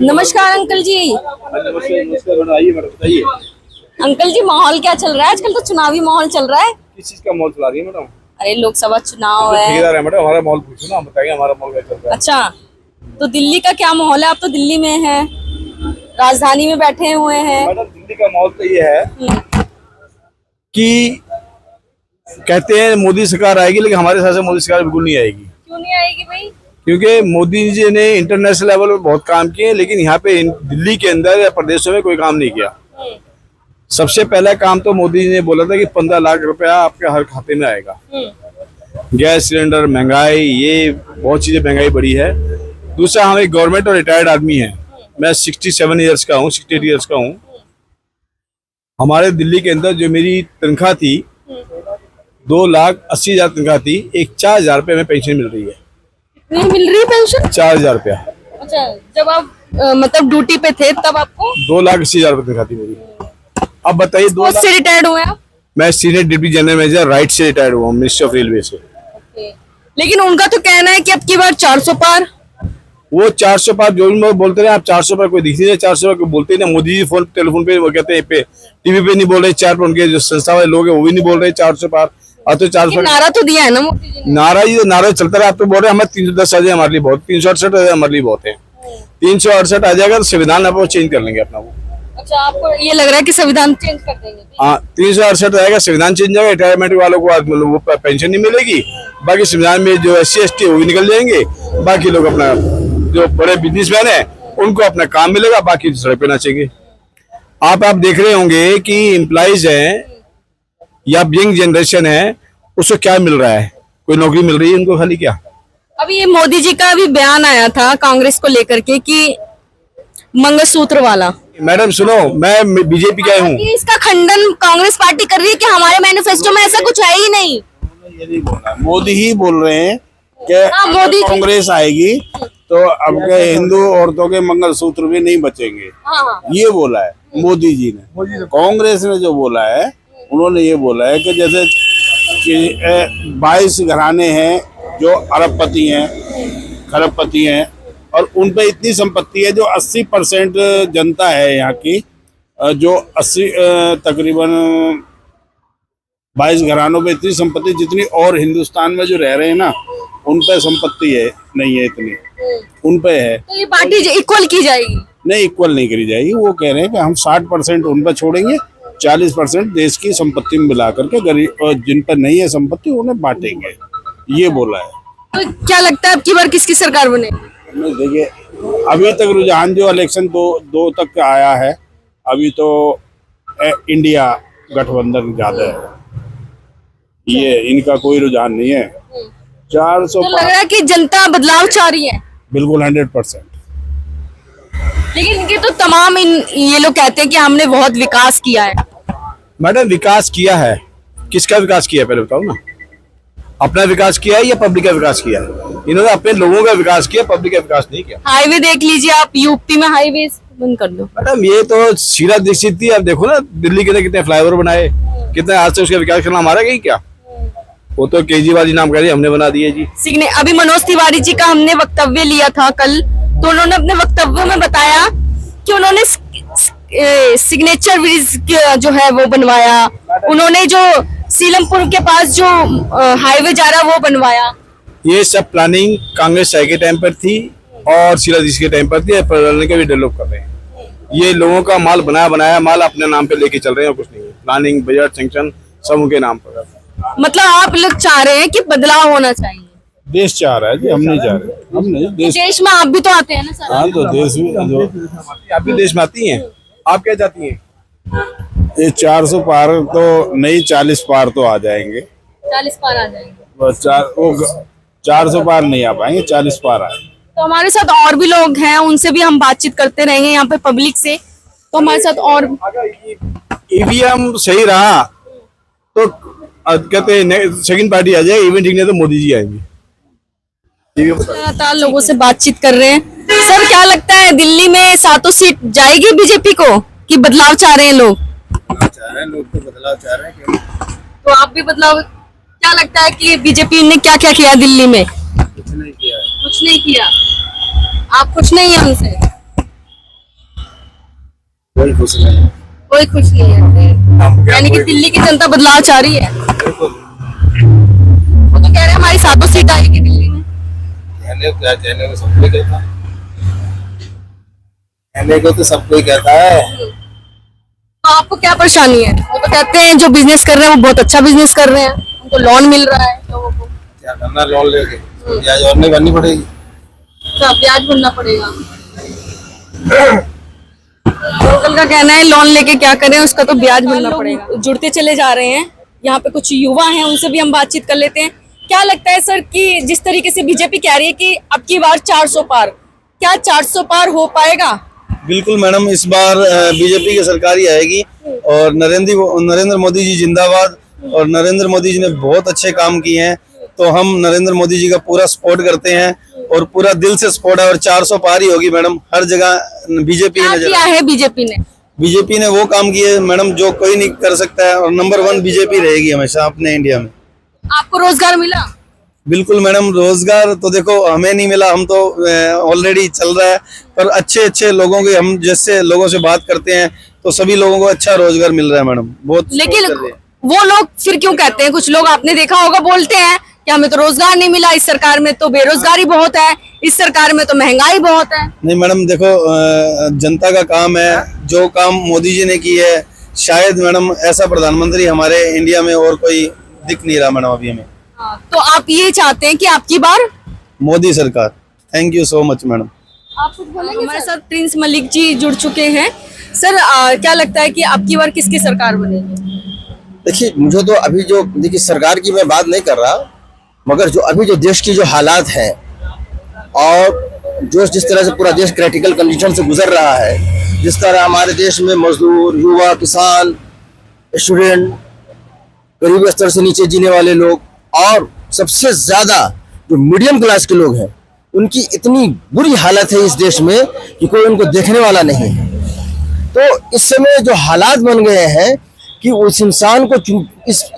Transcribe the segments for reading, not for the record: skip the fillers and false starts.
नमस्कार अंकल जी। बताइए अंकल जी, माहौल क्या चल रहा है आजकल? तो चुनावी माहौल चल रहा है। किस चीज का माहौल चला रही है मैडम? अरे लोकसभा चुनाव है। ठेकेदार है मैडम, हमारा माहौल पूछो ना, हम बताएंगे हमारा माहौल क्या चल रहा है। अच्छा, तो दिल्ली का क्या माहौल है? आप तो दिल्ली में हैं, राजधानी में बैठे हुए हैं। मैडम दिल्ली का माहौल तो ये है कि कहते हैं मोदी सरकार आएगी, लेकिन हमारे हिसाब से मोदी सरकार बिल्कुल नहीं आएगी। क्यों नहीं आएगी भाई? क्योंकि मोदी जी ने इंटरनेशनल लेवल पे बहुत काम किए, लेकिन यहाँ पे दिल्ली के अंदर या प्रदेशों में कोई काम नहीं किया। सबसे पहला काम तो मोदी जी ने बोला था कि 15 लाख रुपया आपके हर खाते में आएगा। गैस सिलेंडर, महंगाई, ये बहुत चीजें महंगाई बढ़ी है। दूसरा, हम एक गवर्नमेंट और रिटायर्ड आदमी हैं। मैं 67 ईयर्स का हूँ, 68 ईयर्स का हूँ। हमारे दिल्ली के अंदर जो मेरी तनख्वाह थी 2,80,000 तनख्वाह थी, एक 4,000 रुपये में पेंशन मिल रही है। मिल रही है पेंशन? 4,000 रुपया। अच्छा, जब आप मतलब ड्यूटी पे थे तब आपको 2,80,000 रुपये तनख्वाह थी मेरी। अब बताइए, पोस्ट से रिटायर्ड हुए आप? मैं senior deputy general manager right से रिटायर्ड हुआ हूँ, मिनिस्ट्री ऑफ रेलवे से। लेकिन उनका तो कहना है कि अब की बार 400 पार। वो 400 पार जो भी बोलते रहे, आप 400 पार कोई दिख नहीं रहे। 400 पार बोलते ही ना। मोदी जी फोन टेलीफोन पे वो कहते हैं टीवी पे नहीं बोल रहे 4 पर, उनके जो संस्था वाले लोग हैं वो भी नहीं बोल रहे 400 पार। अब तो 400 नारा तो दिया है ना मोदी जी ने। नारा चलता रहा। आप तो बोल रहे हैं हमें 310 आ जाए हमारे लिए बहुत, 368 आ जाए हमारे लिए बहुत है। 368 आ जाएगा तो संविधान आप चेंज कर लेंगे अपना वो। अच्छा, आपको ये लग रहा है कि संविधान चेंज कर देंगे? हाँ, 368 आएगा, संविधान चेंज होगा। रिटायरमेंट वालों को मतलब वो पेंशन नहीं मिलेगी। बाकी संविधान में जो SC/ST वो भी निकल जाएंगे। बाकी लोग अपना जो बड़े बिजनेसमैन है उनको अपना काम मिलेगा, बाकी सड़क पे नाचेंगे। आप देख रहे होंगे कि एम्प्लॉइज हैं या यंग जनरेशन है, उसको क्या मिल रहा है? कोई नौकरी मिल रही है उनको खाली? क्या अभी ये मोदी जी का अभी बयान आया था कांग्रेस को लेकर के कि मंगलसूत्र वाला। मैडम सुनो, मैं बीजेपी का हूँ। इसका खंडन कांग्रेस पार्टी कर रही है कि हमारे मैनिफेस्टो में ऐसा कुछ है ही नहीं। मोदी ही बोल रहे हैं कि मोदी कांग्रेस आएगी तो अब के हिंदू औरतों के मंगलसूत्र भी नहीं बचेंगे। ये बोला है मोदी जी ने। कांग्रेस ने जो बोला है, उन्होंने ये बोला है कि जैसे कि 22 घराने हैं जो अरबपति हैं, खरबपति हैं, और उन पे इतनी संपत्ति है जो 80% जनता है यहाँ की, जो 80 तकरीबन 22 घरानों पे इतनी संपत्ति जितनी और हिंदुस्तान में जो रह रहे हैं ना, उन पे संपत्ति है नहीं है इतनी, उन पे है। तो ये पार्टी इक्वल की जाएगी? नहीं, इक्वल नहीं करी जाएगी। वो कह रहे हैं कि हम 60% उन पे छोड़ेंगे, 40% देश की संपत्ति में मिला करके गरीब और जिन पर नहीं है संपत्ति उन्हें बांटेंगे, ये बोला है। तो क्या लगता है अब की बार किसकी सरकार बनेगी? देखिए, अभी तक रुझान जो इलेक्शन दो तक का आया है, अभी तो इंडिया गठबंधन ज्यादा है, ये इनका कोई रुझान नहीं है। 400 तो लग रहा है कि जनता बदलाव चाह रही है। बिल्कुल 100%। लेकिन इनके तो तमाम ये लोग कहते हैं कि हमने बहुत विकास किया है। मैडम विकास किया है, किसका विकास किया है पहले बताओ ना। अपना विकास किया है या पब्लिक का विकास किया है? इन्होंने अपने लोगों का विकास किया, पब्लिक का विकास नहीं किया। हाईवे देख लीजिए आप, यूपी में हाईवे बंद कर दो। मैडम ये तो शीला दीक्षित थी। अब देखो ना दिल्ली के कितने फ्लाईओवर बनाए, कितने आज से उसका विकास करना हमारा कहीं क्या? वो तो केजरीवाल जी नाम कह हमने बना दिए जी। अभी मनोज तिवारी जी का हमने वक्तव्य लिया था कल, तो उन्होंने अपने वक्तव्य में बताया कि उन्होंने सिग्नेचर ब्रिज जो है वो बनवाया, उन्होंने जो सीलमपुर के पास जो हाईवे जा रहा है वो बनवाया। ये सब प्लानिंग कांग्रेस के टाइम पर थी और शीला दीक्षित के टाइम पर थी। के भी डेवलप कर रहे हैं। ये लोगों का माल बनाया माल अपने नाम पे लेके चल रहे हैं और कुछ नहीं। प्लानिंग, बजट, सैंक्शन सब उनके नाम पर। मतलब आप लोग चाह रहे हैं कि बदलाव होना चाहिए? देश चाह रहा है जी, हम नहीं चाह रहे। हम नहीं, देश में आप भी तो आते हैं ना सर? हाँ, तो देश में आप भी देश में आती हैं। आप क्या चाहती हैं? ये 400 पार तो नहीं, 40 पार तो आ जाएंगे। 40 पार आ जाएंगे? बस 400 पार नहीं आ पाएंगे, 40 पार आए। तो हमारे साथ और भी लोग हैं, उनसे भी हम बातचीत करते रहेंगे यहाँ पे पब्लिक से। तो हमारे साथ और ईवीएम सही रहा तो कहते हैं सेकंड पार्टी आ जाए, इवेंट ठीक नहीं तो मोदी जी आएंगे। लगातार लोगों से बातचीत कर रहे हैं। सर क्या लगता है दिल्ली में 7 सीट जाएगी बीजेपी को कि बदलाव चाह रहे हैं लोग? लोग तो बदलाव चाह रहे हैं। तो आप भी बदलाव? क्या लगता है कि बीजेपी ने क्या क्या किया दिल्ली में? कुछ नहीं किया। कुछ नहीं किया। आप खुश नहीं है उनसे? कोई खुश नहीं। कोई खुश नहीं है, यानी कि दिल्ली की जनता बदलाव चाह रही है। वो तो कह रहे हैं हमारी 7 सीट आएगी दिल्ली में। कहने को सब कोई कहता है, कहने को तो सब कोई कहता है। तो आपको क्या परेशानी है? वो तो कहते हैं जो बिजनेस कर रहे हैं वो बहुत अच्छा बिजनेस कर रहे हैं, उनको लोन मिल रहा है लोगों को। क्या करना, लोन लेके ब्याज और नहीं भरनी पड़ेगी। तो ब्याज भरना पड़ेगा। लोकल का कहना है लोन लेके क्या करें, उसका तो ब्याज भरना पड़ेगा। जुड़ते चले जा रहे हैं, यहाँ पे कुछ युवा हैं, उनसे भी हम बातचीत कर लेते हैं। क्या लगता है सर कि जिस तरीके से बीजेपी कह रही है कि अब की बार 400 पार, क्या 400 पार हो पाएगा? बिल्कुल मैडम, इस बार बीजेपी की सरकार ही आएगी और नरेंद्र मोदी जी जिंदाबाद। और नरेंद्र मोदी जी ने बहुत अच्छे काम किए हैं, तो हम नरेंद्र मोदी जी का पूरा सपोर्ट करते हैं और पूरा दिल से सपोर्ट है। और 400 पार ही होगी मैडम, हर जगह बीजेपी क्या नजर किया है बीजेपी ने वो काम किए मैडम जो कोई नहीं कर सकता है, और नंबर 1 बीजेपी रहेगी हमेशा अपने इंडिया में। आपको रोजगार मिला? बिल्कुल मैडम, रोजगार तो देखो हमें नहीं मिला, हम तो ऑलरेडी चल रहा है, पर अच्छे लोगों के, हम जैसे लोगों से बात करते हैं तो सभी लोगों को अच्छा रोजगार मिल रहा है मैडम, बहुत। लेकिन वो लोग फिर क्यों कहते हैं, कुछ लोग आपने देखा होगा बोलते हैं कि हमें तो रोजगार नहीं मिला, इस सरकार में तो बेरोजगारी बहुत है, इस सरकार में तो महंगाई बहुत है। नहीं मैडम देखो, जनता का काम है, जो काम मोदी जी ने की है, शायद मैडम ऐसा प्रधानमंत्री हमारे इंडिया में और कोई दिख नहीं रहा मैडम अभी हमें। तो आप ये चाहते हैं कि आपकी बार मोदी सरकार। Thank you so much madam. आप कुछ बोलेंगे? हमारे साथ प्रिंस मलिक जी जुड़ चुके हैं। सर क्या लगता है कि आपकी बार किसकी सरकार बनेगी? देखिए, मुझे तो अभी जो, देखिए सरकार की मैं बात नहीं कर रहा, मगर जो अभी जो देश की जो हालात हैं और जो जिस तरह से पूरा देश क्रिटिकल कंडीशन से गुजर रहा है, जिस तरह हमारे देश में मजदूर, युवा, किसान, स्टूडेंट, गरीबी स्तर से नीचे जीने वाले लोग और सबसे ज्यादा जो मीडियम क्लास के लोग हैं, उनकी इतनी बुरी हालत है इस देश में कि कोई उनको देखने वाला नहीं है। तो इस समय जो हालात बन गए हैं कि उस इंसान को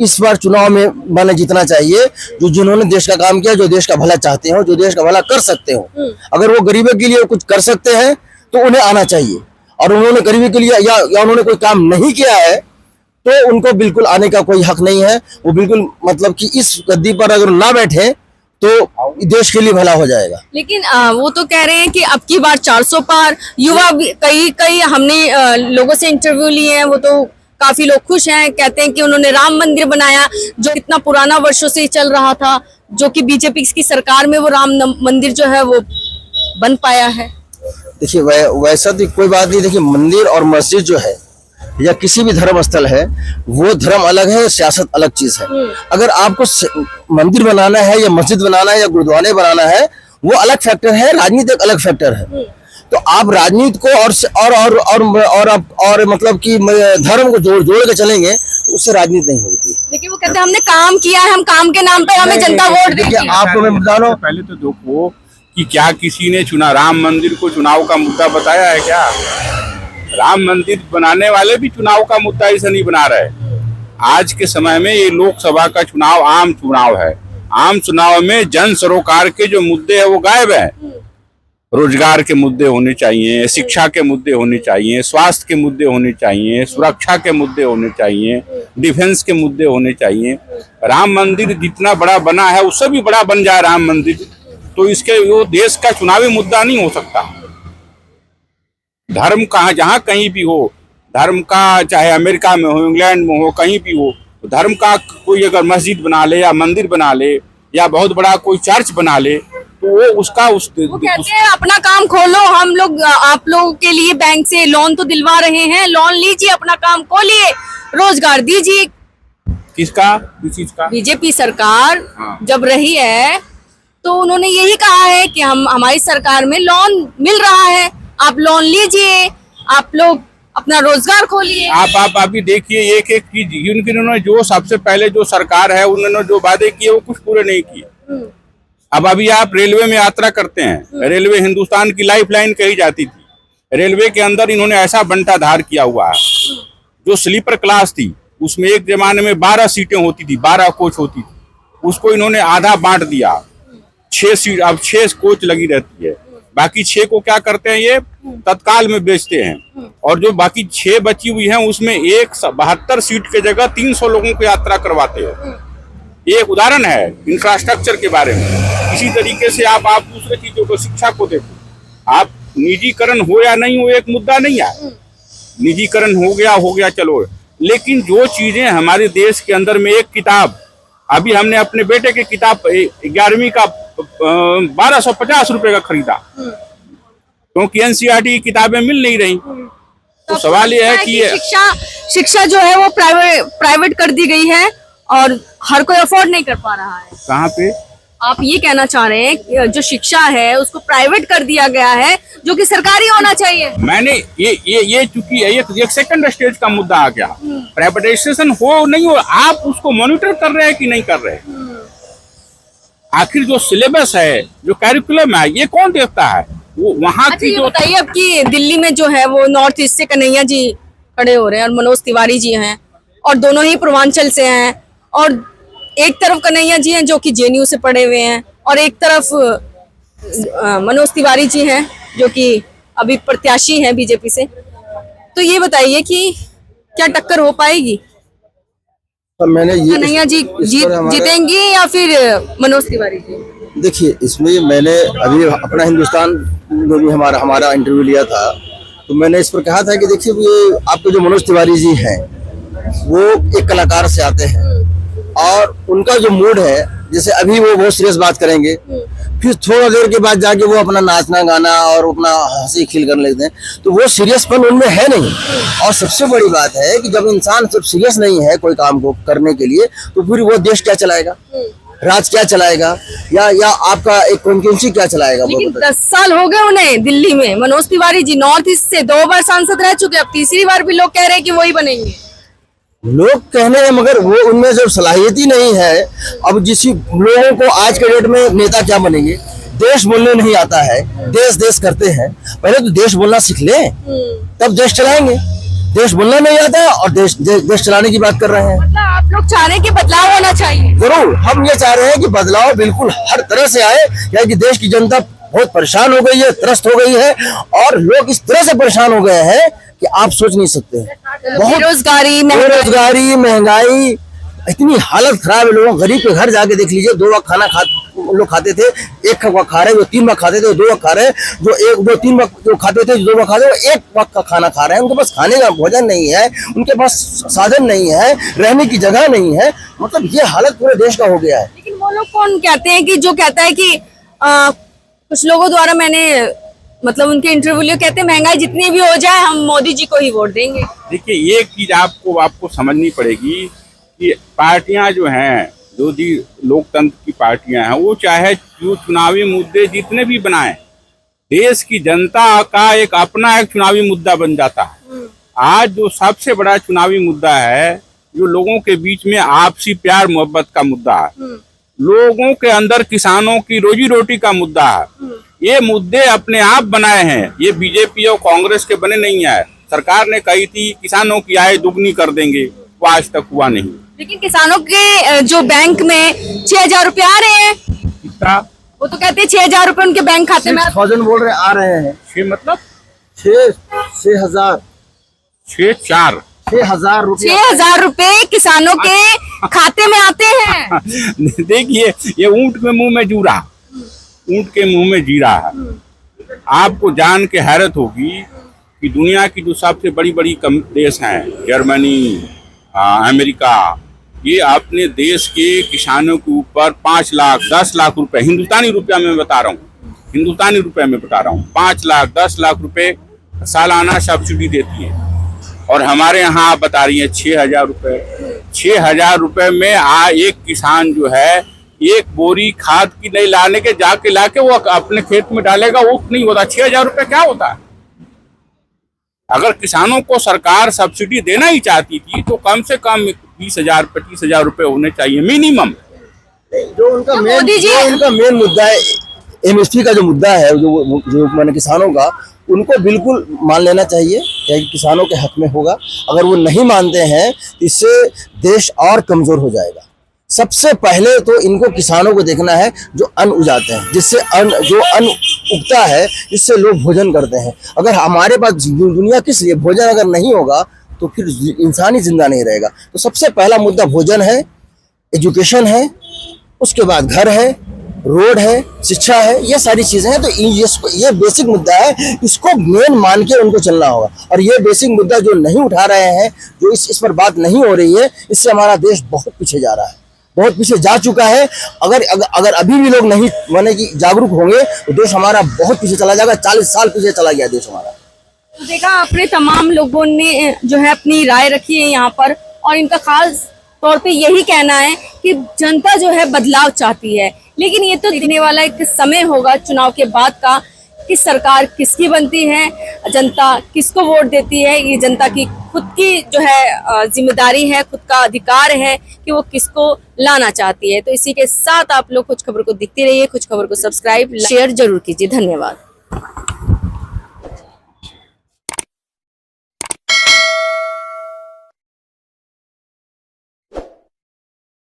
इस बार चुनाव में माने जीतना चाहिए जिन्होंने देश का काम किया, जो देश का भला चाहते हो, जो देश का भला कर सकते हो। अगर वो गरीबों के लिए कुछ कर सकते हैं तो उन्हें आना चाहिए, और उन्होंने गरीबी के लिए या उन्होंने कोई काम नहीं किया है तो उनको बिल्कुल आने का कोई हक नहीं है। वो बिल्कुल मतलब कि इस गद्दी पर अगर ना बैठे तो देश के लिए भला हो जाएगा। लेकिन वो तो कह रहे हैं कि अब की बार 400 पार। युवा कई हमने लोगों से इंटरव्यू लिए हैं, वो तो काफी लोग खुश हैं, कहते हैं कि उन्होंने राम मंदिर बनाया जो इतना पुराना वर्षों से चल रहा था, जो कि बीजेपी की सरकार में वो राम मंदिर जो है वो बन पाया है। देखिए वैसा तो कोई बात नहीं। देखिए, मंदिर और मस्जिद जो है या किसी भी धर्म स्थल है, वो धर्म अलग है, सियासत अलग चीज है। अगर आपको मंदिर बनाना है या मस्जिद बनाना है या गुरुद्वारे बनाना है, वो अलग फैक्टर है, राजनीति एक अलग फैक्टर है। तो आप राजनीति को और मतलब कि धर्म को जोड़ के चलेंगे, उससे राजनीति नहीं होती। लेकिन वो कहते हैं हमने काम किया है, हम काम के नाम पे हमें जनता वोट देगी। आपको मैं बता रहा हूँ, पहले तो देखो कि क्या किसी ने राम मंदिर को चुनाव का मुद्दा बताया है क्या? राम मंदिर बनाने वाले भी चुनाव का मुद्दा ऐसा नहीं बना रहे। आज के समय में ये लोकसभा का चुनाव आम चुनाव है। आम चुनाव में जन सरोकार के जो मुद्दे हैं वो गायब हैं। रोजगार के मुद्दे होने चाहिए, शिक्षा के मुद्दे होने चाहिए, स्वास्थ्य के मुद्दे होने चाहिए, सुरक्षा के मुद्दे होने चाहिए, डिफेंस के मुद्दे होने चाहिए। राम मंदिर जितना बड़ा बना है उससे भी बड़ा बन जाए राम मंदिर, तो इसके वो देश का चुनावी मुद्दा नहीं हो सकता। धर्म कहाँ जहाँ कहीं भी हो, धर्म का चाहे अमेरिका में हो, इंग्लैंड में हो, कहीं भी हो, तो धर्म का कोई अगर मस्जिद बना ले या मंदिर बना ले या बहुत बड़ा कोई चर्च बना ले, तो वो उसका वो कहते हैं अपना काम खोलो, हम लोग आप लोगों के लिए बैंक से लोन तो दिलवा रहे हैं, लोन लीजिए, अपना काम खोलिए, रोजगार दीजिए। किसका, किस चीज का? बीजेपी सरकार जब रही है तो उन्होंने यही कहा है कि हमारी सरकार में लोन मिल रहा है, आप लोन लीजिए, आप लोग अपना रोजगार खोलिए। आप अभी देखिए एक एक चीज, उन्होंने जो सबसे पहले जो सरकार है उन्होंने जो वादे किए वो कुछ पूरे नहीं किए। अब अभी आप रेलवे में यात्रा करते हैं, रेलवे हिंदुस्तान की लाइफलाइन कही जाती थी। रेलवे के अंदर इन्होंने ऐसा बंटाधार किया हुआ है, जो स्लीपर क्लास थी उसमें एक जमाने में 12 सीटें होती थी, 12 कोच होती थी, उसको इन्होंने आधा बांट दिया, 6 सीट अब 6 कोच लगी रहती है, बाकी 6 को क्या करते हैं, ये तत्काल में बेचते हैं। और जो बाकी 6 बची हुई हैं उसमें 72 सीट के जगह 300 लोगों को यात्रा करवाते हैं। ये एक उदाहरण है इंफ्रास्ट्रक्चर के बारे में। इसी तरीके से आप दूसरे चीजों को, शिक्षा को देखो, आप निजीकरण हो या नहीं हो एक मुद्दा नहीं है, निजीकरण हो गया चलो, लेकिन जो चीजें हमारे देश के अंदर में, एक किताब अभी हमने अपने बेटे की किताब 11वीं का 1250 रुपए का खरीदा, क्योंकि एनसीईआरटी की किताबें मिल नहीं रही। तो सवाल ये है कि शिक्षा जो है वो प्राइवेट कर दी गई है और हर कोई अफोर्ड नहीं कर पा रहा है। कहाँ पे आप ये कहना चाह रहे हैं कि जो शिक्षा है उसको प्राइवेट कर दिया गया है, जो कि सरकारी होना चाहिए। मैंने ये चूंकि एक सेकंड स्टेज का मुद्दा आ गया, प्राइवेटाइजेशन हो नहीं हो, आप उसको मॉनिटर कर रहे हैं कि नहीं कर रहे हैं। आखिर जो सिलेबस है, जो कैरिकुलम है, ये कौन देखता है? वो वहाँ की जो बताइए, अब की दिल्ली में जो है वो नॉर्थ ईस्ट से कन्हैया जी खड़े हो रहे हैं और मनोज तिवारी जी हैं, और दोनों ही पूर्वांचल से हैं, और एक तरफ कन्हैया जी हैं जो कि जेएनयू से पढ़े हुए हैं, और एक तरफ मनोज तिवारी जी हैं जो कि अभी प्रत्याशी हैं बीजेपी से। तो ये बताइए कि क्या टक्कर हो पाएगी? तो मैंने ये कन्हैया जी जीतेंगी या फिर मनोज तिवारी जी? देखिए, इसमें मैंने अभी अपना हिंदुस्तान में भी हमारा इंटरव्यू लिया था, तो मैंने इस पर कहा था कि देखिए, ये आपके जो मनोज तिवारी जी हैं वो एक कलाकार से आते हैं, और उनका जो मूड है, जैसे अभी वो बहुत सीरियस बात करेंगे, फिर थोड़ा देर के बाद जाके वो अपना नाचना गाना और अपना हंसी खिल करने लगते हैं, तो वो सीरियसपन उनमें है नहीं। और सबसे बड़ी बात है कि जब इंसान सब सीरियस नहीं है कोई काम को करने के लिए, तो फिर वो देश क्या चलाएगा, राज क्या चलाएगा, या आपका एक कॉन्स्टिट्यूंसी क्या चलाएगा? लेकिन 10 साल हो गए उन्हें दिल्ली में। मनोज तिवारी जी नॉर्थ ईस्ट से 2 बार सांसद रह चुके, अब तीसरी बार भी लोग कह रहे हैं कि वही बनेंगे। लोग कहने हैं, मगर वो उनमें जब सलाहियत ही नहीं है। अब जिस लोगों को आज के डेट में नेता क्या बनेंगे, देश बोलने नहीं आता है, देश करते हैं। पहले तो देश बोलना सीख लें, तब देश चलाएंगे। देश बोलना नहीं आता और देश चलाने की बात कर रहे हैं। मतलब आप लोग चाह रहे हैं कि बदलाव होना चाहिए? जरूर, हम ये चाह रहे हैं कि बदलाव बिल्कुल हर तरह से आए, क्योंकि देश की जनता बहुत परेशान हो गई है, त्रस्त हो गई है, और लोग इस तरह से परेशान हो गए हैं कि आप सोच नहीं सकते। बेरोजगारी, महंगाई, इतनी हालत खराब है लोगों। गरीब के घर जाके देख लीजिए, 2 वक्त खाना लोग खाते थे, 1 वक्त खा रहे, जो 3 वक्त खाते थे 2 वक्त खा रहे, जो 3 वक्त जो खाते थे, 2 वक्त खाते थे, 1 वक्त का खाना खा रहे हैं। उनके पास खाने का भोजन नहीं है, उनके पास साधन नहीं है, रहने की जगह नहीं है। मतलब ये हालत पूरे देश का हो गया है। लेकिन वो लोग कौन कहते हैं कि जो कहता है कि कुछ लोगों द्वारा मैंने मतलब उनके इंटरव्यू कहते हैं महंगाई जितनी भी हो जाए हम मोदी जी को ही वोट देंगे। देखिए, ये चीज आपको समझनी पड़ेगी कि पार्टियां जो हैं, जो जी लोकतंत्र की पार्टियां हैं, वो चाहे जो चुनावी मुद्दे जितने भी बनाएं, देश की जनता का एक अपना एक चुनावी मुद्दा बन जाता है। आज जो सबसे बड़ा चुनावी मुद्दा है, जो लोगों के बीच में आपसी प्यार मोहब्बत का मुद्दा है, लोगों के अंदर किसानों की रोजी रोटी का मुद्दा है, ये मुद्दे अपने आप बनाए हैं। ये बीजेपी और कांग्रेस के बने नहीं है। सरकार ने कही थी किसानों की आय दुगनी कर देंगे, वो आज तक हुआ नहीं। लेकिन किसानों के जो बैंक में 6,000 रुपए आ रहे हैं, कितना? वो तो कहते हैं 6,000 रुपए उनके बैंक खाते में 6,000 बोल रहे आ रहे हैं। 6 मतलब 6,000 6,000 रुपए 6,000 रुपए किसानों के खाते में आते हैं। देखिए, ये ऊंट के मुंह में जूरा, ऊंट के मुंह में जीरा है। आपको जान के हैरत होगी कि दुनिया की जो सबसे बड़ी बड़ी देश हैं, जर्मनी, अमेरिका, ये अपने देश के किसानों के ऊपर 5 लाख 10 लाख रुपए, हिंदुस्तानी रुपया में बता रहा हूँ, हिंदुस्तानी रुपए में बता रहा हूँ, 5 लाख 10 लाख रुपए सालाना सब्सिडी देती है। और हमारे यहाँ आप बता रही है 6,000 रुपए। 6,000 रुपए में एक किसान जो है, एक बोरी खाद की नहीं लाने के जाके लाके वो अपने खेत में डालेगा, वो नहीं होता। 6,000 रुपए क्या होता है? अगर किसानों को सरकार सब्सिडी देना ही चाहती थी तो कम से कम 20,000 25,000 रुपए होने चाहिए मिनिमम। जो उनका मेन मुद्दा है, एमएसपी का जो मुद्दा है, जो माने किसानों का, उनको बिल्कुल मान लेना चाहिए, क्योंकि किसानों के हक में होगा। अगर वो नहीं मानते हैं, इससे देश और कमजोर हो जाएगा। सबसे पहले तो इनको किसानों को देखना है जो अन्न उगाते हैं, जिससे जो अन्न उगता है इससे लोग भोजन करते हैं। अगर हमारे पास दुनिया किस लिए, भोजन अगर नहीं होगा तो फिर इंसान ही जिंदा नहीं रहेगा। तो सबसे पहला मुद्दा भोजन है, एजुकेशन है, उसके बाद घर है, रोड है, शिक्षा है, ये सारी चीजें हैं। तो ये बेसिक मुद्दा है, इसको मेन मान के उनको चलना होगा। और ये बेसिक मुद्दा जो नहीं उठा रहे हैं, जो इस पर बात नहीं हो रही है, इससे हमारा देश बहुत पीछे जा रहा है, बहुत पीछे जा चुका है। अगर अभी भी लोग नहीं माने कि जागरूक होंगे तो देश हमारा बहुत पीछे चला जाएगा। 40 साल पीछे चला गया देश हमारा। तो देखा आपने, तमाम लोगों ने जो है अपनी राय रखी है यहाँ पर, और इनका खास तौर पे यही कहना है कि जनता जो है बदलाव चाहती है। लेकिन ये तो दिखने वाला एक समय होगा चुनाव के बाद का कि सरकार किसकी बनती है, जनता किसको वोट देती है। ये जनता की खुद की जो है जिम्मेदारी है, खुद का अधिकार है कि वो किसको लाना चाहती है। तो इसी के साथ आप लोग कुछ खबर को देखते रहिए, कुछ खबर को सब्सक्राइब शेयर जरूर कीजिए। धन्यवाद।